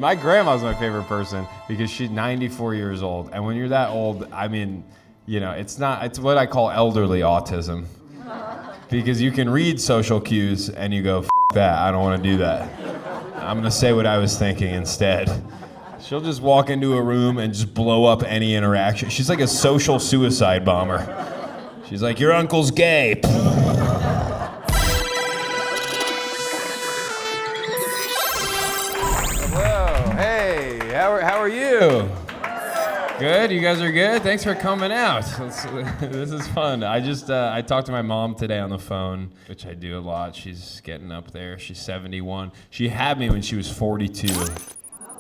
My grandma's my favorite person because she's 94 years old. And when you're that old, I mean, it's what I call elderly autism. Because you can read social cues and you go, F that, I don't want to do that. I'm going to say what I was thinking instead. She'll just walk into a room and just blow up any interaction. She's like a social suicide bomber. She's like, your uncle's gay. How are you? Good? You guys are good? Thanks for coming out. This is fun. I talked to my mom today on the phone, which I do a lot. She's getting up there. She's 71. She had me when she was 42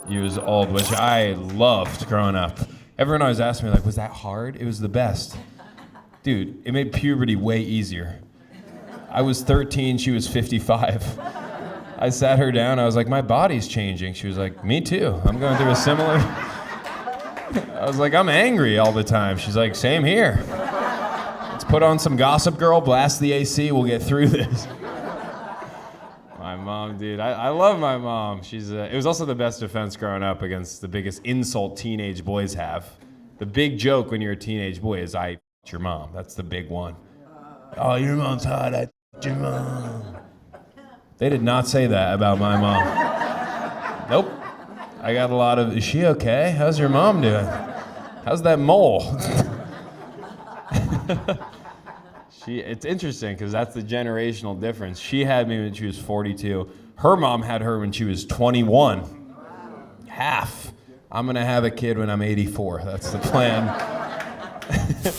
years old, which I loved growing up. Everyone always asked me, like, was that hard? It was the best. Dude, it made puberty way easier. I was 13, she was 55. I sat her down, I was like, my body's changing. She was like, me too. I'm going through a similar... I was like, I'm angry all the time. She's like, same here. Let's put on some Gossip Girl, blast the AC, we'll get through this. My mom, dude, I love my mom. It was also the best defense growing up against the biggest insult teenage boys have. The big joke when you're a teenage boy is, I f***ed your mom. That's the big one. Oh, your mom's hot, I f***ed your mom. They did not say that about my mom. Nope. I got a lot of, is she okay? How's your mom doing? How's that mole? It's interesting because that's the generational difference. She had me when she was 42. Her mom had her when she was 21. Half. I'm going to have a kid when I'm 84. That's the plan.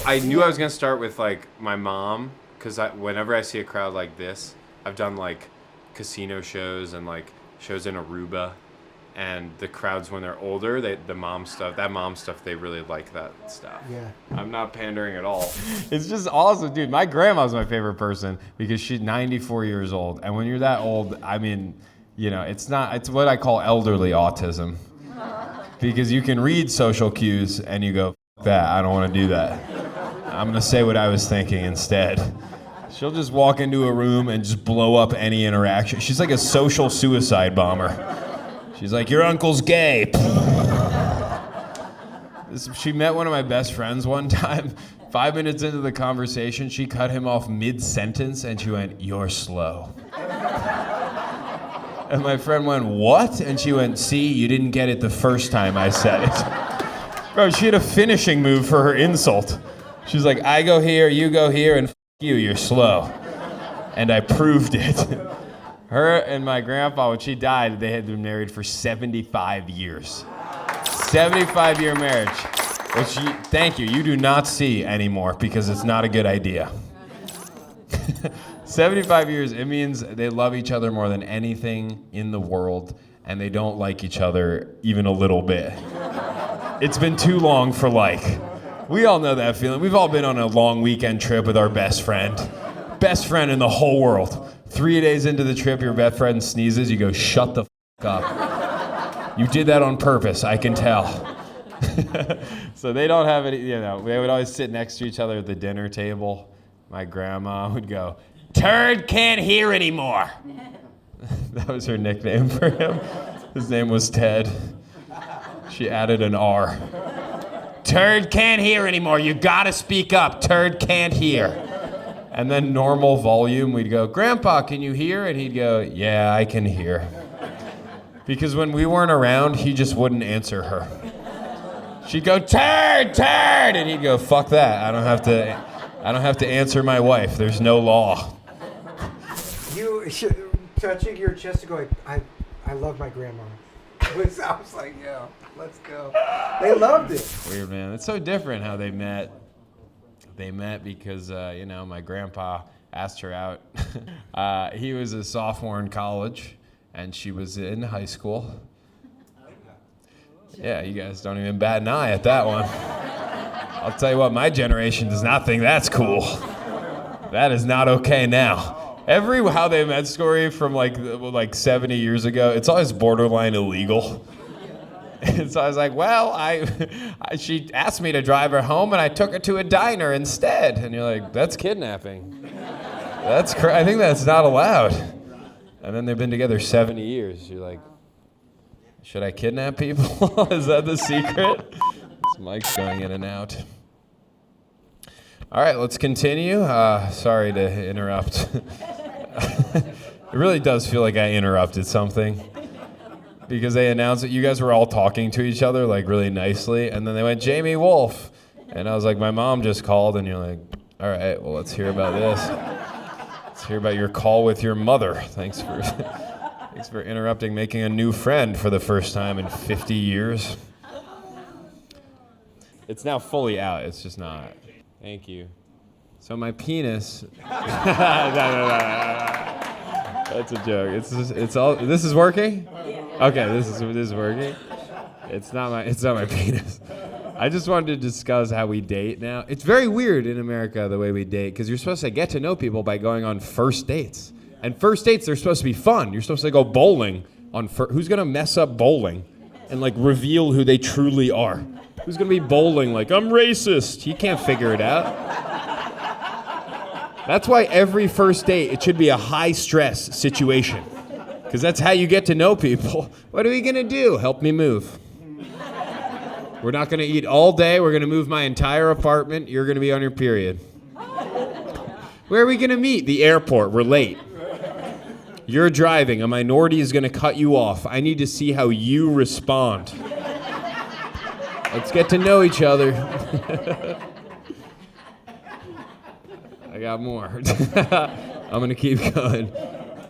I knew I was going to start with like my mom because whenever I see a crowd like this, I've done like casino shows and like shows in Aruba, and the crowds when they're older, that mom stuff, they really like that stuff. Yeah. I'm not pandering at all. It's just awesome, dude. My grandma's my favorite person because she's 94 years old, and when you're that old, I mean, it's what I call elderly autism. Because you can read social cues and you go, F that, I don't want to do that. I'm going to say what I was thinking instead. She'll just walk into a room and just blow up any interaction. She's like a social suicide bomber. She's like, your uncle's gay. She met one of my best friends one time. 5 minutes into the conversation, she cut him off mid-sentence and she went, you're slow. And my friend went, what? And she went, see, you didn't get it the first time I said it. Bro, she had a finishing move for her insult. She's like, I go here, you go here, and you're slow. And I proved it. Her and my grandpa, when she died, they had been married for 75 years. 75-year marriage. Which, thank you, you do not see anymore because it's not a good idea. 75 years, it means they love each other more than anything in the world, and they don't like each other even a little bit. It's been too long for like. We all know that feeling. We've all been on a long weekend trip with our best friend. Best friend in the whole world. 3 days into the trip, your best friend sneezes, you go, shut the f*** up. You did that on purpose, I can tell. So they don't have any, they would always sit next to each other at the dinner table. My grandma would go, turd can't hear anymore. That was her nickname for him. His name was Ted. She added an R. Turd can't hear anymore. You gotta speak up. Turd can't hear. And then normal volume, we'd go, Grandpa, can you hear? And he'd go, yeah, I can hear. Because when we weren't around, he just wouldn't answer her. She'd go, turd, turd! And he'd go, fuck that. I don't have to answer my wife. There's no law. You touching your chest to go, I love my grandma. I was like, yeah, let's go. They loved it. Weird, man. It's so different how they met. They met because, my grandpa asked her out. He was a sophomore in college, and she was in high school. Yeah, you guys don't even bat an eye at that one. I'll tell you what, my generation does not think that's cool. That is not okay now. Every How They Met story from like 70 years ago, it's always borderline illegal. And so I was like, well, she asked me to drive her home and I took her to a diner instead. And you're like, that's kidnapping. I think that's not allowed. And then they've been together 70 years. You're like, Should I kidnap people? Is that the secret? This mic's going in and out. All right, let's continue. Sorry to interrupt. It really does feel like I interrupted something. Because they announced that you guys were all talking to each other like really nicely, and then they went, Jamie Wolf. And I was like, my mom just called, and you're like, all right, well, let's hear about this. Let's hear about your call with your mother. Thanks for interrupting, making a new friend for the first time in 50 years. It's now fully out, it's just not. Thank you. So my penis. No. That's a joke. It's all. This is working? Okay, this is working. It's not my penis. I just wanted to discuss how we date now. It's very weird in America the way we date because you're supposed to get to know people by going on first dates. And first dates, they're supposed to be fun. You're supposed to go bowling on who's gonna mess up bowling and like reveal who they truly are? Who's gonna be bowling like, I'm racist? You can't figure it out. That's why every first date, it should be a high stress situation. Because that's how you get to know people. What are we gonna do? Help me move. We're not gonna eat all day. We're gonna move my entire apartment. You're gonna be on your period. Where are we gonna meet? The airport. We're late. You're driving. A minority is gonna cut you off. I need to see how you respond. Let's get to know each other. I got more. I'm gonna keep going.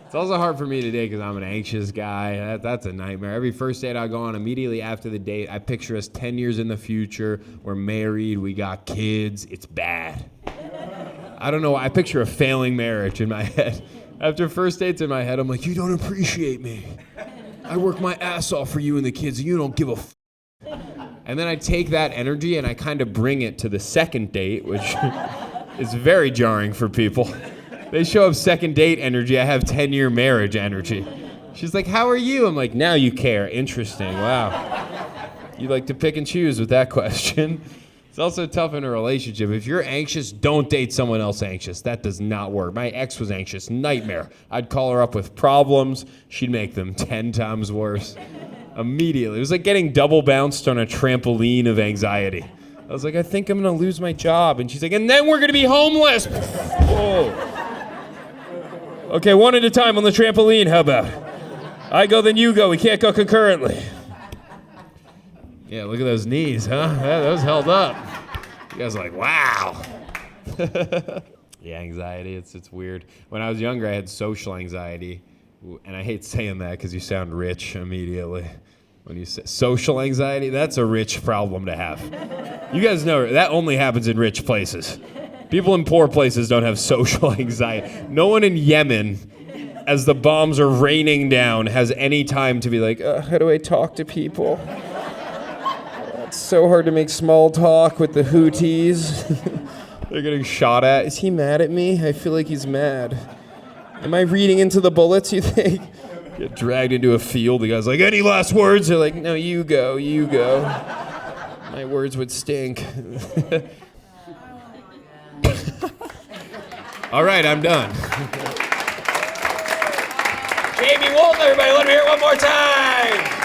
It's also hard for me today because I'm an anxious guy. That's a nightmare. Every first date I go on, immediately after the date, I picture us 10 years in the future. We're married. We got kids. It's bad. I don't know. I picture a failing marriage in my head. After first dates in my head, I'm like, you don't appreciate me. I work my ass off for you and the kids, and you don't give a f***. And then I take that energy and I kind of bring it to the second date, which is very jarring for people. They show up second date energy. I have 10-year marriage energy. She's like, how are you? I'm like, now you care. Interesting. Wow. You like to pick and choose with that question. It's also tough in a relationship. If you're anxious, don't date someone else anxious. That does not work. My ex was anxious. Nightmare. I'd call her up with problems. She'd make them 10 times worse. Immediately. It was like getting double bounced on a trampoline of anxiety. I was like, I think I'm going to lose my job. And she's like, and then we're going to be homeless. Whoa. Okay, one at a time on the trampoline, how about? I go, then you go. We can't go concurrently. Yeah, look at those knees, huh? Yeah, those held up. You guys are like, wow. Yeah, anxiety, it's weird. When I was younger, I had social anxiety. And I hate saying that because you sound rich immediately. When you say social anxiety, that's a rich problem to have. You guys know that only happens in rich places. People in poor places don't have social anxiety. No one in Yemen, as the bombs are raining down, has any time to be like, how do I talk to people? It's so hard to make small talk with the Houthis. They're getting shot at. Is he mad at me? I feel like he's mad. Am I reading into the bullets, you think? Get dragged into a field. The guy's like, any last words? They're like, no, you go. My words would stink. All right, I'm done. Jamie Wolf, everybody, let me hear it one more time.